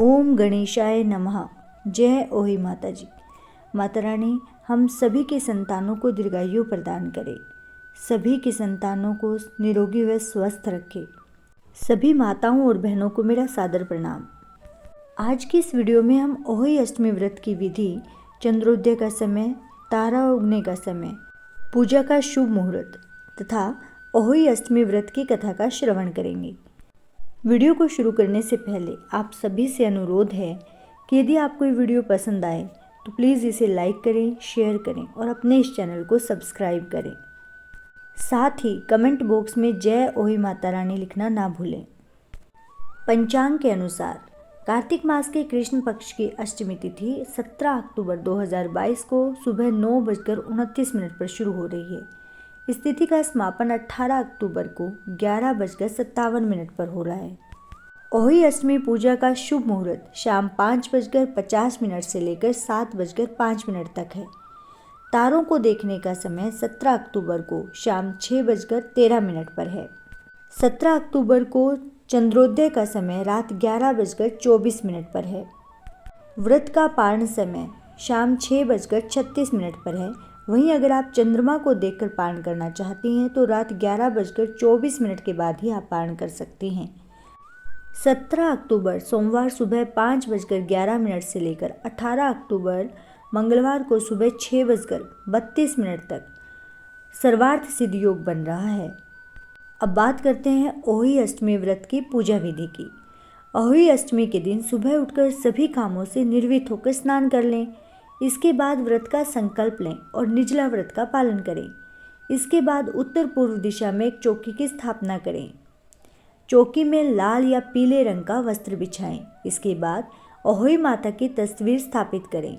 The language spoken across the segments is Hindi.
ओम गणेशाय नमः। जय ओही माता जी। माता रानी हम सभी के संतानों को दीर्घायु प्रदान करे, सभी के संतानों को निरोगी व स्वस्थ रखे। सभी माताओं और बहनों को मेरा सादर प्रणाम। आज की इस वीडियो में हम ओही अष्टमी व्रत की विधि, चंद्रोदय का समय, तारा उगने का समय, पूजा का शुभ मुहूर्त तथा ओही अष्टमी व्रत की कथा का श्रवण करेंगे। वीडियो को शुरू करने से पहले आप सभी से अनुरोध है कि यदि आपको ये वीडियो पसंद आए तो प्लीज़ इसे लाइक करें, शेयर करें और अपने इस चैनल को सब्सक्राइब करें। साथ ही कमेंट बॉक्स में जय ओही माता रानी लिखना ना भूलें। पंचांग के अनुसार कार्तिक मास के कृष्ण पक्ष की अष्टमी तिथि 17 अक्टूबर 2022 को सुबह 9:29 पर शुरू हो रही है। इस तिथि का समापन 18 अक्टूबर को 11:57 पर हो रहा है। ओही अष्टमी पूजा का शुभ मुहूर्त शाम 5:50 से लेकर 7:05 तक है। तारों को देखने का समय 17 अक्टूबर को शाम 6:13 पर है। 17 अक्टूबर को चंद्रोदय का समय रात 11:24 पर है। व्रत का पारण समय शाम 6:36 पर है। वहीं अगर आप चंद्रमा को देखकर पारण करना चाहती हैं तो रात 11:24 के बाद ही आप पारण कर सकती हैं। 17 अक्टूबर सोमवार सुबह 5:11 से लेकर 18 अक्टूबर मंगलवार को सुबह 6:32 तक सर्वार्थ सिद्ध योग बन रहा है। अब बात करते हैं ओही अष्टमी व्रत की पूजा विधि की। ओही अष्टमी के दिन सुबह उठकर सभी कामों से निर्वित होकर स्नान कर लें। इसके बाद व्रत का संकल्प लें और निर्जला व्रत का पालन करें। इसके बाद उत्तर पूर्व दिशा में एक चौकी की स्थापना करें। चौकी में लाल या पीले रंग का वस्त्र बिछाएं। इसके बाद ओही माता की तस्वीर स्थापित करें।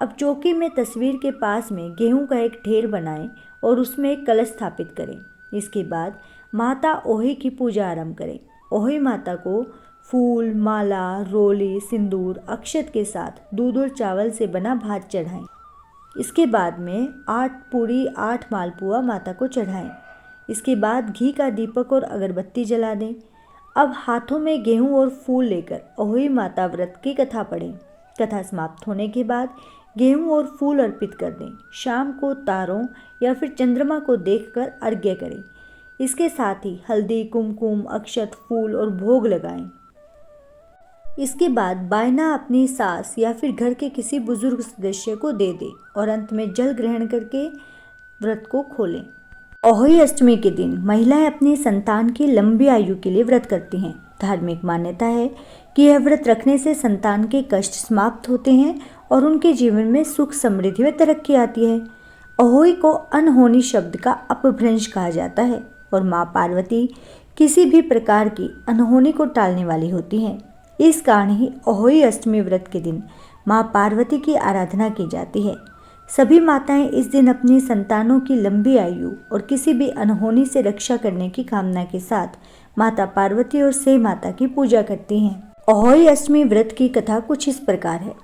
अब चौकी में तस्वीर के पास में गेहूं का एक ढेर बनाएं और उसमें एक कलश स्थापित करें। इसके बाद माता ओही की पूजा आरंभ करें। ओही माता को फूल, माला, रोली, सिंदूर, अक्षत के साथ दूध और चावल से बना भात चढ़ाएं। इसके बाद में 8 पूरी 8 मालपुआ माता को चढ़ाएं। इसके बाद घी का दीपक और अगरबत्ती जला दें। अब हाथों में गेहूं और फूल लेकर ओही माता व्रत की कथा पढ़ें। कथा समाप्त होने के बाद गेहूं और फूल अर्पित कर दें। शाम को तारों या फिर चंद्रमा को देखकर अर्घ्य करें। इसके साथ ही हल्दी, कुमकुम, अक्षत, फूल और भोग लगाएं। इसके बाद बायना अपनी सास या फिर घर के किसी बुजुर्ग सदस्य को दे दे और अंत में जल ग्रहण करके व्रत को खोलें। ओही अष्टमी के दिन महिलाएं अपनी संतान की लंबी आयु के लिए व्रत करती हैं। धार्मिक मान्यता है कि यह व्रत रखने से संतान के कष्ट समाप्त होते हैं और उनके जीवन में सुख, समृद्धि व तरक्की आती है। ओही को अनहोनी शब्द का अपभ्रंश कहा जाता है और माँ पार्वती किसी भी प्रकार की अनहोनी को टालने वाली होती हैं। इस कारण ही ओही अष्टमी व्रत के दिन माँ पार्वती की आराधना की जाती है। सभी माताएं इस दिन अपनी संतानों की लंबी आयु और किसी भी अनहोनी से रक्षा करने की कामना के साथ माता पार्वती और सेई माता की पूजा करती हैं। ओही अष्टमी व्रत की कथा कुछ इस प्रकार है।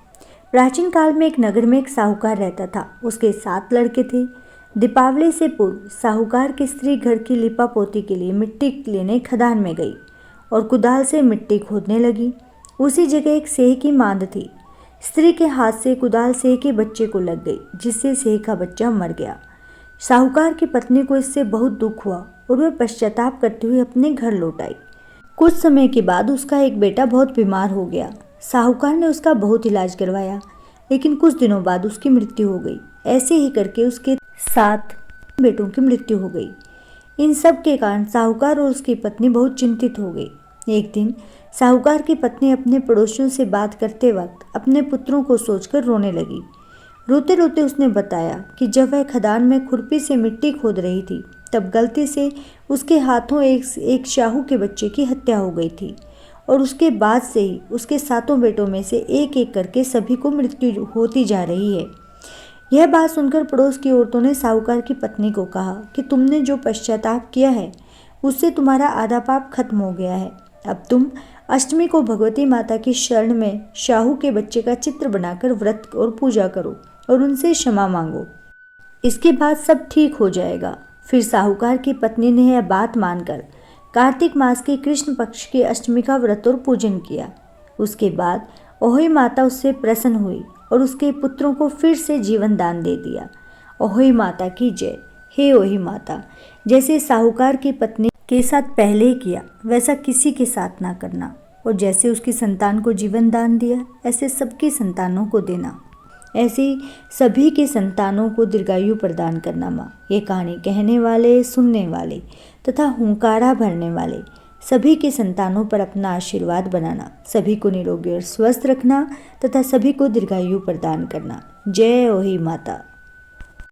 प्राचीन काल में एक नगर में एक साहूकार रहता था। उसके 7 लड़के थे। दीपावली से पूर्व साहूकार की स्त्री घर की लिपापोती के लिए मिट्टी लेने खदान में गई और कुदाल से मिट्टी खोदने लगी। उसी जगह एक सेह की मांद थी। स्त्री के हाथ से कुदाल सेह के बच्चे को लग गई, जिससे सेह का बच्चा मर गया। साहूकार की पत्नी को इससे बहुत दुख हुआ और वह पश्चाताप करते हुए अपने घर लौट आई। कुछ समय के बाद उसका एक बेटा बहुत बीमार हो गया। साहूकार ने उसका बहुत इलाज करवाया, लेकिन कुछ दिनों बाद उसकी मृत्यु हो गई। ऐसे ही करके उसके 7 बेटों की मृत्यु हो गई। इन सब के कारण साहूकार और उसकी पत्नी बहुत चिंतित हो गई। एक दिन साहूकार की पत्नी अपने पड़ोसियों से बात करते वक्त अपने पुत्रों को सोचकर रोने लगी। रोते रोते उसने बताया कि जब वह खदान में खुरपी से मिट्टी खोद रही थी तब गलती से उसके हाथों एक शाहू के बच्चे की हत्या हो गई थी और उसके बाद से ही उसके 7 बेटों में से एक एक करके सभी को मृत्यु होती जा रही है। यह बात सुनकर पड़ोस की औरतों ने साहूकार की पत्नी को कहा कि तुमने जो पश्चाताप किया है उससे तुम्हारा आधा पाप खत्म हो गया है। अब तुम अष्टमी को भगवती माता की शरण में शाहू के बच्चे का चित्र बनाकर व्रत और पूजा करो और उनसे क्षमा मांगो। इसके बाद सब ठीक हो जाएगा। फिर साहूकार की पत्नी ने यह बात मानकर कार्तिक मास के कृष्ण पक्ष की अष्टमी का व्रत और पूजन किया। उसके बाद ओही माता उससे प्रसन्न हुई और उसके पुत्रों को फिर से जीवन दान दे दिया। ओही माता की जय। हे ओही माता, जैसे साहूकार की पत्नी के साथ पहले किया वैसा किसी के साथ ना करना, और जैसे उसकी संतान को जीवन दान दिया ऐसे सबकी संतानों को देना। ऐसे सभी के संतानों को दीर्घायु प्रदान करना माँ। ये कहानी कहने वाले, सुनने वाले तथा हुंकारा भरने वाले सभी के संतानों पर अपना आशीर्वाद बनाना, सभी को निरोगी और स्वस्थ रखना तथा सभी को दीर्घायु प्रदान करना। जय ओही माता।